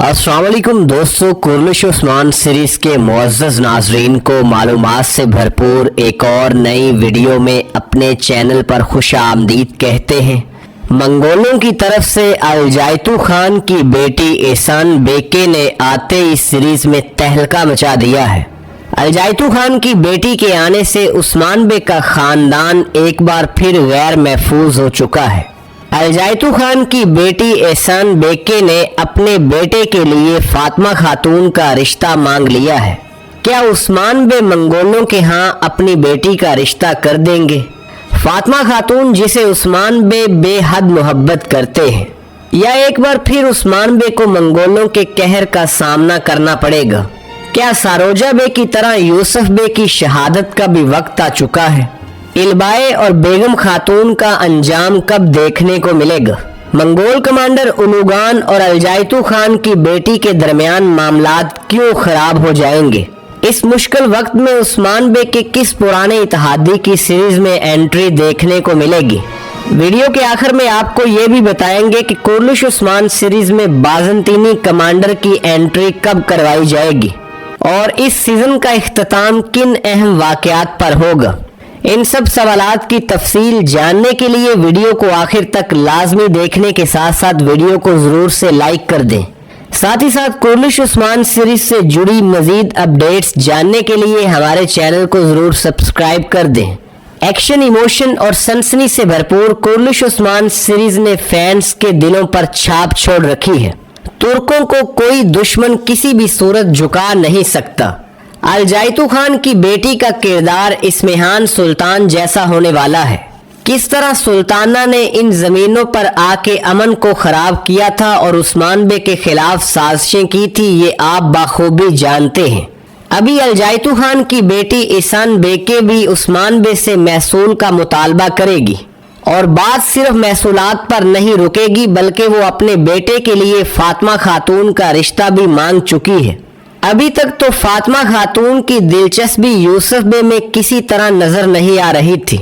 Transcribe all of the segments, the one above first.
अस्सलाम वालेकुम दोस्तों, कुर्लिश उस्मान सीरीज के मुअज़्ज़ज़ नाज़रीन को मालूमात से भरपूर एक और नई वीडियो में अपने चैनल पर खुश आमदीद कहते हैं। मंगोलों की तरफ से अलजाइतू खान की बेटी एहसान बेके ने आते इस सीरीज में तहलका मचा दिया है। अलजाइतू खान की बेटी के आने से उस्मान बे का खानदान एक बार फिर गैर महफूज हो चुका है। अलजाइतू खान की बेटी एहसान बेके ने अपने बेटे के लिए फातिमा खातून का रिश्ता मांग लिया है। क्या उस्मान बे मंगोलों के यहाँ अपनी बेटी का रिश्ता कर देंगे? फातिमा खातून जिसे उस्मान बे बेहद मोहब्बत करते हैं, या एक बार फिर उस्मान बे को मंगोलों के कहर का सामना करना पड़ेगा? क्या सारोजा बे की तरह यूसुफ बे की शहादत का भी वक्त आ चुका है? इल्बाए और बेगम खातून का अंजाम कब देखने को मिलेगा? मंगोल कमांडर उलुगान और अलजाइतू खान की बेटी के दरमियान मामलात क्यों खराब हो जाएंगे? इस मुश्किल वक्त में उस्मान बे के किस पुराने इत्तेहादी की सीरीज में एंट्री देखने को मिलेगी? वीडियो के आखिर में आपको ये भी बताएंगे कि कुर्लिश उस्मान सीरीज में बाज़ंतीनी कमांडर की एंट्री कब करवाई जाएगी और इस सीजन का इख्तिताम किन अहम वाक़यात पर होगा। इन सब सवालात की तफसील जानने के लिए वीडियो को आखिर तक लाजमी देखने के साथ साथ वीडियो को ज़रूर से लाइक कर दें। साथ ही साथ कुर्लिश उस्मान सीरीज से जुड़ी मज़ीद अपडेट्स जानने के लिए हमारे चैनल को ज़रूर सब्सक्राइब कर दें। एक्शन, इमोशन और सनसनी से भरपूर कुर्लिश उस्मान सीरीज ने फैंस के दिलों पर छाप छोड़ रखी है। तुर्कों को कोई दुश्मन किसी भी सूरत झुका नहीं सकता। अलजाइतू खान की बेटी का किरदार इस्मिहान सुल्तान जैसा होने वाला है। किस तरह सुल्ताना ने इन ज़मीनों पर आके अमन को ख़राब किया था और उस्मान बे के खिलाफ साजिशें की थी, ये आप बाखूबी जानते हैं। अभी अलजाइतू खान की बेटी एहसान बेके भी उस्मान बे से महसूल का मुतालबा करेगी और बात सिर्फ महसूलात पर नहीं रुकेगी, बल्कि वो अपने बेटे के लिए फातिमा खातून का रिश्ता भी मांग चुकी है। अभी तक तो फातिमा खातून की दिलचस्पी यूसुफ बे में किसी तरह नजर नहीं आ रही थी,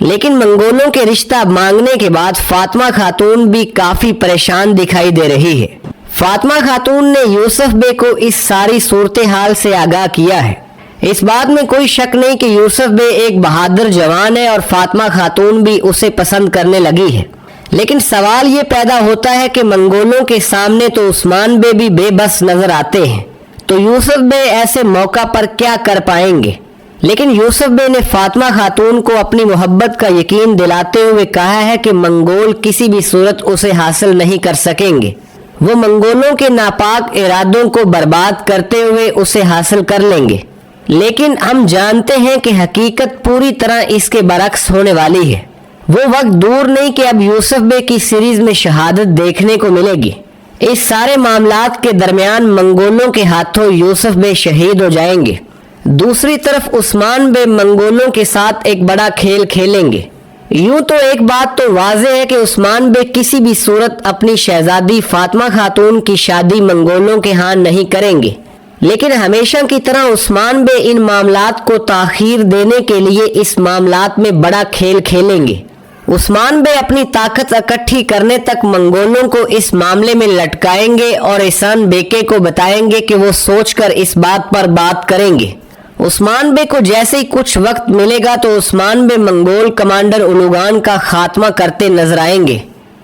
लेकिन मंगोलों के रिश्ता मांगने के बाद फातिमा खातून भी काफी परेशान दिखाई दे रही है। फातिमा खातून ने यूसुफ बे को इस सारी सूरत हाल से आगाह किया है। इस बात में कोई शक नहीं कि यूसुफ बे एक बहादुर जवान है और फातिमा खातून भी उसे पसंद करने लगी है। लेकिन सवाल ये पैदा होता है कि मंगोलों के सामने तो उस्मान बे भी बेबस नजर आते हैं, तो यूसुफ बे ऐसे मौका पर क्या कर पाएंगे? लेकिन यूसुफ बे ने फातिमा खातून को अपनी मोहब्बत का यकीन दिलाते हुए कहा है कि मंगोल किसी भी सूरत उसे हासिल नहीं कर सकेंगे। वो मंगोलों के नापाक इरादों को बर्बाद करते हुए उसे हासिल कर लेंगे। लेकिन हम जानते हैं कि हकीकत पूरी तरह इसके बरक्स होने वाली है। वो वक्त दूर नहीं कि अब यूसुफ बे की सीरीज में शहादत देखने को मिलेगी। इस सारे मामलात के दरमियान मंगोलों के हाथों यूसुफ बे शहीद हो जाएंगे। दूसरी तरफ उस्मान बे मंगोलों के साथ एक बड़ा खेल खेलेंगे। यूं तो एक बात तो वाज़ेह है कि उस्मान बे किसी भी सूरत अपनी शहजादी फातिमा खातून की शादी मंगोलों के यहाँ नहीं करेंगे, लेकिन हमेशा की तरह उस्मान बे इन मामलात को ताख़ीर देने के लिए इस मामलात में बड़ा खेल खेलेंगे। उस्मान बे अपनी ताकत इकट्ठी करने तक मंगोलों को इस मामले में लटकाएंगे और एहसान बेके को बताएंगे कि वो सोचकर इस बात पर बात करेंगे। उस्मान बे को जैसे ही कुछ वक्त मिलेगा तो उस्मान बे मंगोल कमांडर उलुगान का खात्मा करते नजर आएंगे।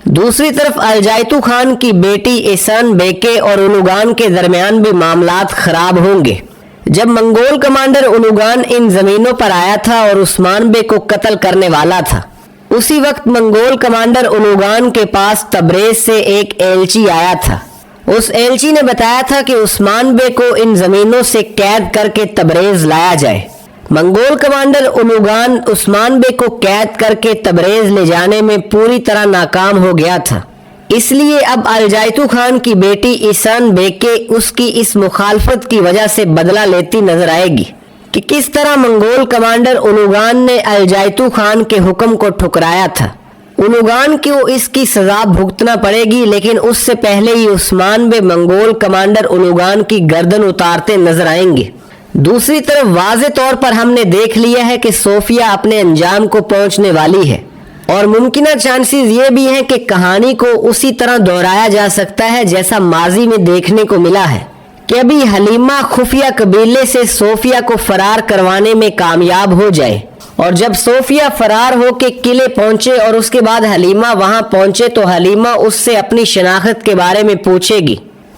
दूसरी तरफ अलजाइतू खान की बेटी एहसान बेके और उलुगान के दरमियान भी मामलात खराब होंगे। जब मंगोल कमांडर उलुगान इन जमीनों पर आया था और उस्मान बे को कत्ल करने वाला था, उसी वक्त मंगोल कमांडर उलुगान के पास तबरेज से एक एलची आया था। उस एलची ने बताया था कि उस्मान बे को इन जमीनों से कैद करके तबरेज लाया जाए। मंगोल कमांडर उलुगान उस्मान बे को कैद करके तबरेज ले जाने में पूरी तरह नाकाम हो गया था। इसलिए अब अलजाइतू खान की बेटी एहसान बेके उसकी इस मुखालफत की वजह से बदला लेती नजर आएगी कि किस तरह मंगोल कमांडर उलुगान ने अलजाइतू खान के हुक्म को ठुकराया था। उलुगान को इसकी सजा भुगतना पड़ेगी, लेकिन उससे पहले ही उस्मान बे मंगोल कमांडर उलुगान की गर्दन उतारते नजर आएंगे। दूसरी तरफ वाज़े तौर पर हमने देख लिया है कि सोफिया अपने अंजाम को पहुंचने वाली है। اور ممکنہ چانسز یہ بھی ہیں کہ کہانی کو اسی طرح دہرایا جا سکتا ہے جیسا ماضی میں دیکھنے کو ملا ہے کہ ابھی حلیمہ خفیہ قبیلے سے صوفیہ کو فرار کروانے میں کامیاب ہو جائے، اور جب صوفیہ فرار ہو کے قلعے پہنچے اور اس کے بعد حلیمہ وہاں پہنچے تو حلیمہ اس سے اپنی شناخت کے بارے میں پوچھے گی،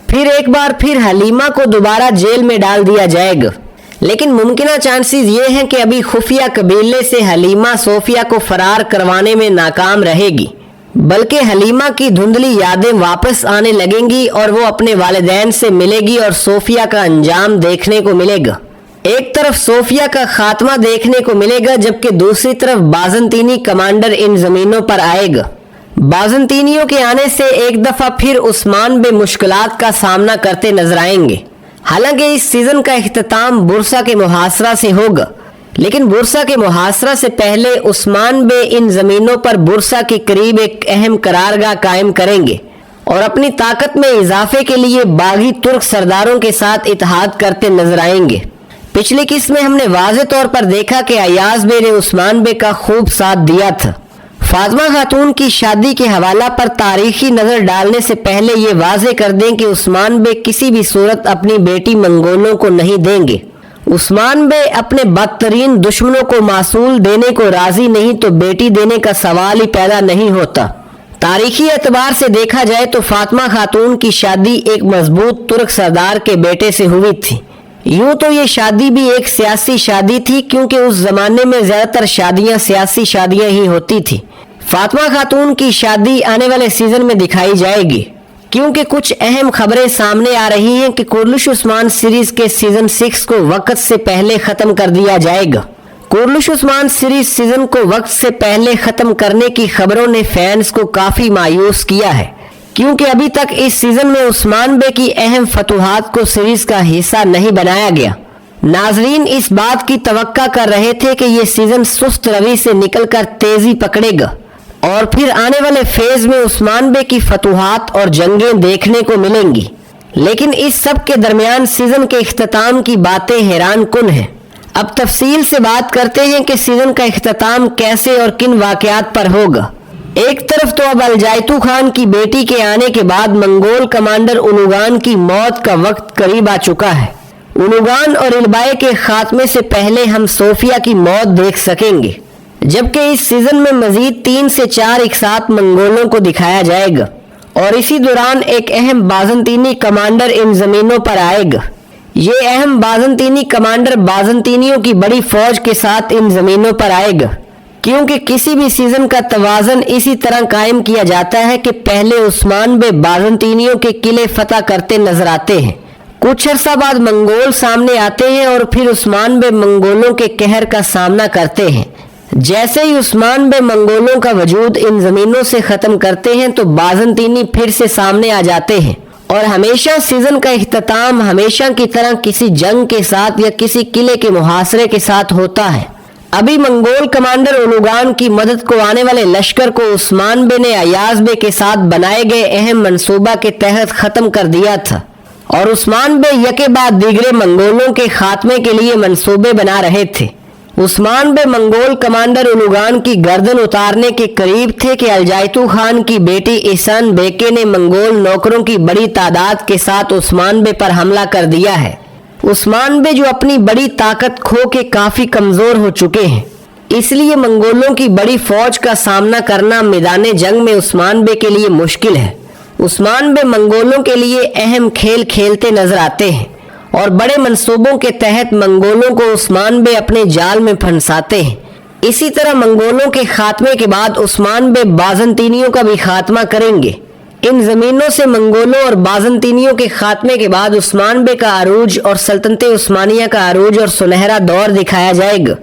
پھر ایک بار پھر حلیمہ کو دوبارہ جیل میں ڈال دیا جائے گا۔ لیکن ممکنہ چانسز یہ ہیں کہ ابھی خفیہ قبیلے سے حلیمہ صوفیہ کو فرار کروانے میں ناکام رہے گی، بلکہ حلیمہ کی دھندلی یادیں واپس آنے لگیں گی اور وہ اپنے والدین سے ملے گی اور صوفیہ کا انجام دیکھنے کو ملے گا۔ ایک طرف صوفیہ کا خاتمہ دیکھنے کو ملے گا، جبکہ دوسری طرف بازنطینی کمانڈر ان زمینوں پر آئے گا۔ بازنطینیوں کے آنے سے ایک دفعہ پھر عثمان بے مشکلات کا سامنا کرتے نظر آئیں گے۔ حالانکہ اس سیزن کا اختتام برسا کے محاصرہ سے ہوگا، لیکن برسا کے محاصرہ سے پہلے عثمان بے ان زمینوں پر برسا کے قریب ایک اہم قرارگاہ قائم کریں گے اور اپنی طاقت میں اضافے کے لیے باغی ترک سرداروں کے ساتھ اتحاد کرتے نظر آئیں گے۔ پچھلی قسط میں ہم نے واضح طور پر دیکھا کہ ایاز بے نے عثمان بے کا خوب ساتھ دیا تھا۔ فاطمہ خاتون کی شادی کے حوالہ پر تاریخی نظر ڈالنے سے پہلے یہ واضح کر دیں کہ عثمان بے کسی بھی صورت اپنی بیٹی منگولوں کو نہیں دیں گے۔ عثمان بے اپنے بدترین دشمنوں کو معسول دینے کو راضی نہیں تو بیٹی دینے کا سوال ہی پیدا نہیں ہوتا۔ تاریخی اعتبار سے دیکھا جائے تو فاطمہ خاتون کی شادی ایک مضبوط ترک سردار کے بیٹے سے ہوئی تھی۔ یوں تو یہ شادی بھی ایک سیاسی شادی تھی، کیونکہ اس زمانے میں زیادہ تر شادیاں سیاسی شادیاں ہی ہوتی تھی۔ فاطمہ خاتون کی شادی آنے والے سیزن میں دکھائی جائے گی، کیونکہ کچھ اہم خبریں سامنے آ رہی ہیں کہ کورلش عثمان سیریز کے سیزن 6 کو وقت سے پہلے ختم کر دیا جائے گا۔ کورلش عثمان سیریز سیزن کو وقت سے پہلے ختم کرنے کی خبروں نے فینس کو کافی مایوس کیا ہے، کیونکہ ابھی تک اس سیزن میں عثمان بے کی اہم فتوحات کو سیریز کا حصہ نہیں بنایا گیا۔ ناظرین اس بات کی توقع کر رہے تھے کہ یہ سیزن سست روی سے نکل کر تیزی پکڑے گا اور پھر آنے والے فیز میں عثمان بے کی فتوحات اور جنگیں دیکھنے کو ملیں گی، لیکن اس سب کے درمیان سیزن کے اختتام کی باتیں حیران کن ہیں۔ اب تفصیل سے بات کرتے ہیں کہ سیزن کا اختتام کیسے اور کن واقعات پر ہوگا۔ ایک طرف تو اب الجائتو خان کی بیٹی کے آنے کے بعد منگول کمانڈر اونوگان کی موت کا وقت قریب آ چکا ہے۔ اونوگان اور البائے کے خاتمے سے پہلے ہم صوفیہ کی موت دیکھ سکیں گے، جبکہ اس سیزن میں مزید 3 سے 4 ایک ساتھ منگولوں کو دکھایا جائے گا، اور اسی دوران ایک اہم بازنطینی کمانڈر ان زمینوں پر آئے گا۔ یہ اہم بازنطینی کمانڈر بازنطینیوں کی بڑی فوج کے ساتھ ان زمینوں پر آئے گا، کیونکہ کسی بھی سیزن کا توازن اسی طرح قائم کیا جاتا ہے کہ پہلے عثمان بے بازنطینیوں کے قلعے فتح کرتے نظر آتے ہیں، کچھ عرصہ بعد منگول سامنے آتے ہیں اور پھر عثمان بے منگولوں کے قہر کا سامنا کرتے ہیں۔ جیسے ہی عثمان بے منگولوں کا وجود ان زمینوں سے ختم کرتے ہیں تو بازنطینی پھر سے سامنے آ جاتے ہیں، اور ہمیشہ سیزن کا اختتام ہمیشہ کی طرح کسی جنگ کے ساتھ یا کسی قلعے کے محاصرے کے ساتھ ہوتا ہے۔ ابھی منگول کمانڈر اونوگان کی مدد کو آنے والے لشکر کو عثمان بے نے ایاز بے کے ساتھ بنائے گئے اہم منصوبہ کے تحت ختم کر دیا تھا، اور عثمان بے یکے بعد دیگرے منگولوں کے خاتمے کے لیے منصوبے بنا رہے تھے۔ عثمان بے منگول کمانڈر اونوگان کی گردن اتارنے کے قریب تھے کہ الجائتو خان کی بیٹی احسان بیکے نے منگول نوکروں کی بڑی تعداد کے ساتھ عثمان بے پر حملہ کر دیا ہے۔ عثمان بے جو اپنی بڑی طاقت کھو کے کافی کمزور ہو چکے ہیں، اس لیے منگولوں کی بڑی فوج کا سامنا کرنا میدان جنگ میں عثمان بے کے لیے مشکل ہے۔ عثمان بے منگولوں کے لیے اہم کھیل کھیلتے نظر آتے ہیں اور بڑے منصوبوں کے تحت منگولوں کو عثمان بے اپنے جال میں پھنساتے ہیں۔ اسی طرح منگولوں کے خاتمے کے بعد عثمان بے بازنطینیوں کا بھی خاتمہ کریں گے۔ ان زمینوں سے منگولوں اور بازنطینیوں کے خاتمے کے بعد عثمان بے کا عروج اور سلطنت عثمانیہ کا عروج اور سنہرا دور دکھایا جائے گا۔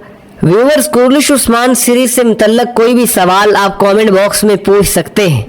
ویورز، کورلش عثمان سیریز سے متعلق کوئی بھی سوال آپ کامنٹ باکس میں پوچھ سکتے ہیں۔